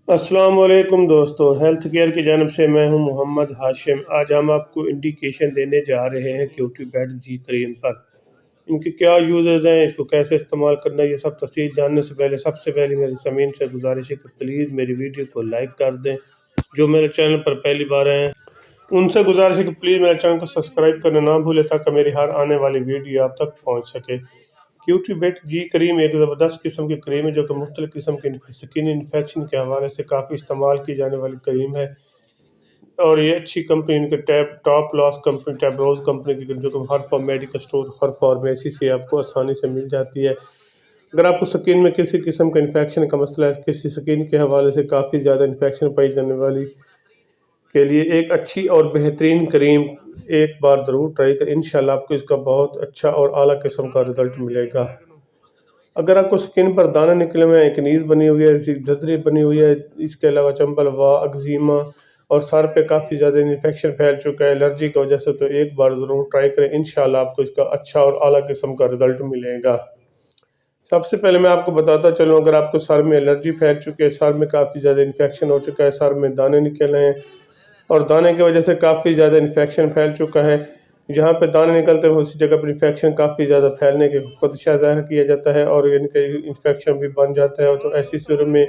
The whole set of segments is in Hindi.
अस्सलाम वालेकुम दोस्तों, हेल्थ केयर की जानब से मैं हूं मोहम्मद हाशिम। आज हम आपको इंडिकेशन देने जा रहे हैं क्यूटी बेड जी क्रीम पर। इनके क्या यूजेस हैं, इसको कैसे इस्तेमाल करना है, ये सब तफसील जानने से पहले सबसे पहले मेरी ज़मीन से गुजारिश है कि प्लीज़ मेरी वीडियो को लाइक कर दें। जो मेरे चैनल पर पहली बार आए हैं उनसे गुजारिश है कि प्लीज़ मेरे चैनल को सब्सक्राइब करना ना भूलें ताकि मेरी हर आने वाली वीडियो आप तक पहुँच सके। क्यूटी बेट जी क्रीम एक ज़बरदस्त किस्म की क्रीम है जो कि मुख्तलिफ किस्म के स्किन इन्फेक्शन के हवाले से काफ़ी इस्तेमाल की जाने वाली क्रीम है। और ये अच्छी कंपनी इनके टॉप लॉस कंपनी टैबरोज कंपनी की जो कि हर मेडिकल स्टोर हर फार्मेसी से आपको आसानी से मिल जाती है। अगर आपको स्किन में किसी किस्म का इन्फेक्शन का मसला है, किसी स्किन के हवाले से काफ़ी ज़्यादा इन्फेक्शन पाई जाने वाली के लिए एक अच्छी और बेहतरीन क्रीम एक बार ज़रूर ट्राई करें। इंशाल्लाह आपको इसका बहुत अच्छा और आला किस्म का रिज़ल्ट मिलेगा। अगर आपको स्किन पर दाने निकले हुए हैं, एक नीज़ बनी हुई है, झुर्री बनी हुई है, इसके अलावा चंबल व एक्जिमा और सर पे काफ़ी ज़्यादा इन्फेक्शन फैल चुका है एलर्जी की वजह से, तो एक बार ज़रूर ट्राई करें। इंशाल्लाह आपको इसका अच्छा और आला किस्म का रिज़ल्ट मिलेगा। सबसे पहले मैं आपको बताता चलूँ, अगर आपको सर में एलर्जी फैल चुकी है, सर में काफ़ी ज़्यादा इन्फेक्शन हो चुका है, सर में दाने निकल रहे हैं और दाने की वजह से काफ़ी ज़्यादा इन्फेक्शन फैल चुका है, जहाँ पे दाने निकलते हैं उसी जगह पर इन्फेक्शन काफ़ी ज़्यादा फैलने के खदशा ज़ाहिर किया जाता है और इनके इन्फेक्शन भी बन जाता है। तो ऐसी सूरत में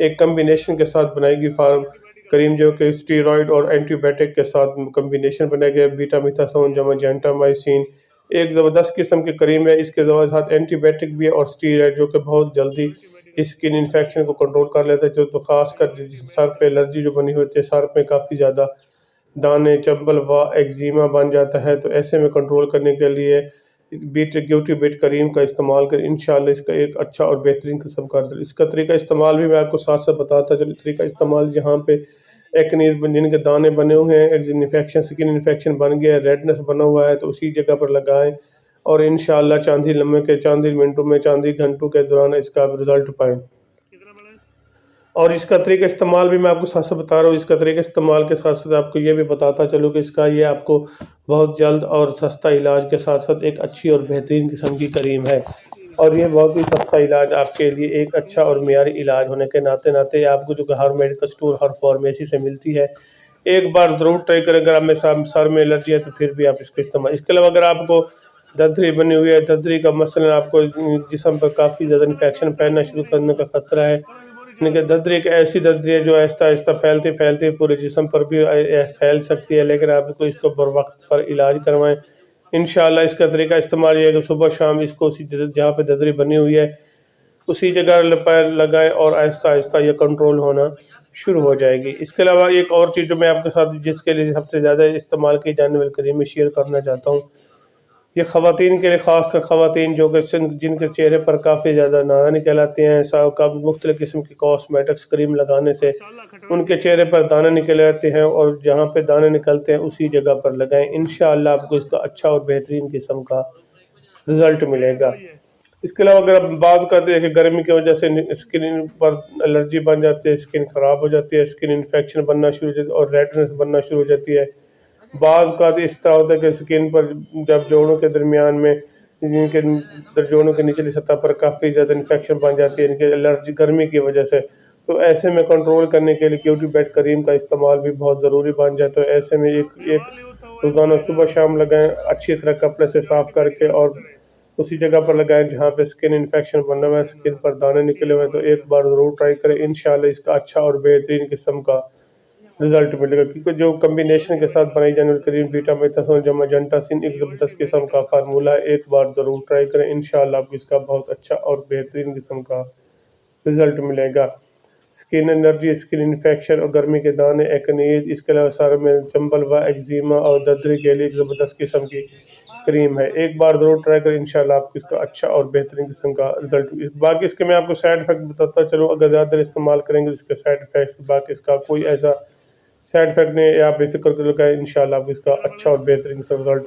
एक कम्बिनेशन के साथ बनाएगी फार्म क्रीम जो कि स्टीरॉयड और एंटीबायोटिक के साथ कम्बिनेशन बनाया गया, बीटामिथासोन जमा जेंटामाइसिन, एक ज़बरदस्त किस्म की क्रीम है। इसके साथ एंटीबायोटिक भी है और स्टीरॉयड जो कि बहुत जल्दी स्किन इन्फेक्शन को कंट्रोल कर लेता है। जो तो ख़ासकर सर पे एलर्जी जो बनी होती है, सर पे काफ़ी ज़्यादा दाने चंबल व एक्जिमा बन जाता है, तो ऐसे में कंट्रोल करने के लिए क्यूटी बेट क्रीम का इस्तेमाल करें। इंशाल्लाह इसका एक अच्छा और बेहतरीन किस्म का इसका तरीका इस्तेमाल भी मैं आपको साथ साथ बताता चलूँ। तरीका इस्तेमाल जहाँ पे एक्नीज जिनके दाने बने हुए हैं, इन्फेक्शन स्किन इन्फेक्शन बन गया है, रेडनेस बना हुआ है, तो उसी जगह पर लगाएं और इंशाल्लाह चांदी मिनटों में चांदी घंटों के दौरान इसका रिजल्ट पाएँ। और इसका तरीका इस्तेमाल भी मैं आपको साथ साथ बता रहा हूँ। इसका तरीका इस्तेमाल के साथ साथ आपको ये भी बताता चलूँ कि इसका ये आपको बहुत जल्द और सस्ता इलाज के साथ साथ एक अच्छी और बेहतरीन किस्म की क्रीम है। और ये बहुत ही सस्ता इलाज आपके लिए एक अच्छा और मियारी इलाज होने के नाते आपको जो कि हर मेडिकल स्टोर हर फार्मेसी से मिलती है, एक बार ज़रूर ट्राई करें। अगर आप में सर में एलर्जी है तो फिर भी आप इसका इस्तेमाल। इसके अलावा अगर आपको दर्दरी बनी हुई है, दर्दरी का मसला, आपको जिस्म पर काफ़ी ज़्यादा इन्फेक्शन फैलना शुरू करने का ख़तरा है, यानी कि दर्दरी एक ऐसी दर्दरी है जो आहिस्ता आहिस्ता फैलते फैलते पूरे जिस्म पर भी फैल सकती है, लेकिन आपको इसको बर वक्त पर इलाज करवाएं। इंशाल्लाह इसका तरीका इस्तेमाल ये है कि सुबह शाम इसको उसी जहाँ पे दर्दरी बनी हुई है उसी जगह पैर लगाएं और आहिस्ता आहिस्ता ये कंट्रोल होना शुरू हो जाएगी। इसके अलावा एक और चीज़ जो मैं आपके साथ जिसके लिए सबसे ज़्यादा इस्तेमाल की जाने वाली क्रीम शेयर करना चाहता हूँ, ये ख़वातीन के लिए, ख़ासकर ख़वातीन जो कि जिनके चेहरे पर काफ़ी ज़्यादा दाने निकल आते हैं, मुख्तलिफ़ किस्म की कॉस्मेटिक्स क्रीम लगाने से उनके चेहरे पर दाने निकल आते हैं और जहाँ पे दाने निकलते हैं उसी जगह पर लगाएं। इंशाअल्लाह आपको इसका अच्छा और बेहतरीन किस्म का रिज़ल्ट मिलेगा। इसके अलावा अगर आप बात करते हैं कि गर्मी की वजह से स्किन पर एलर्जी बन जाती है, स्किन ख़राब हो जाती है, स्किन इन्फेक्शन बनना शुरू हो जाती है और रेडनेस बनना शुरू हो जाती है। बाज़ का इस तरह होता है कि स्किन पर जब जोड़ों के दरमियान में जिनके जोड़ों की निचली सतह पर काफ़ी ज़्यादा इन्फेक्शन बन जाती है इनके एलर्जी गर्मी की वजह से, तो ऐसे में कंट्रोल करने के लिए क्यूटी बेट क्रीम का इस्तेमाल भी बहुत ज़रूरी बन जाता है। ऐसे में एक रोज़ाना सुबह शाम लगाएं, अच्छी तरह कपड़े से साफ़ करके और उसी जगह पर लगाएं जहाँ पे स्किन इन्फेक्शन बना हुआ है, स्किन पर दाने निकले हुए हैं, तो एक बार ज़रूर ट्राई करें। इंशाल्लाह इसका अच्छा और बेहतरीन किस्म का रिजल्ट मिलेगा, क्योंकि जो कम्बिनेशन के साथ बनाई जाने वाली क्रीम बीटामिथासोन जमा जेंटासिन एक ज़बरदस्त किस्म का फार्मूला है। एक बार ज़रूर ट्राई करें, इंशाल्लाह आपको इसका बहुत अच्छा और बेहतरीन किस्म का रिजल्ट मिलेगा। स्किन एलर्जी, स्किन इन्फेक्शन और गर्मी के दाने, एक्नीज, इसके अलावा सर में चंबल व एक्जिमा और दर्दरी के लिए एक ज़बरदस्त किस्म की क्रीम है। एक बार ज़रूर ट्राई करें, इंशाल्लाह आपको इसका अच्छा और बेहतरीन किस्म का रिजल्ट। बाकी इसके मैं आपको साइड इफ़ेक्ट बताता चलूँ, अगर ज़्यादा इस्तेमाल करेंगे तो इसके साइड इफ़ेक्ट्स, बाकी इसका कोई ऐसा साइड इफ़ेक्ट नहीं है, आप बेफिक्र कर लगाएं। इंशाल्लाह आपको इसका अच्छा और बेहतरीन सा रिजल्ट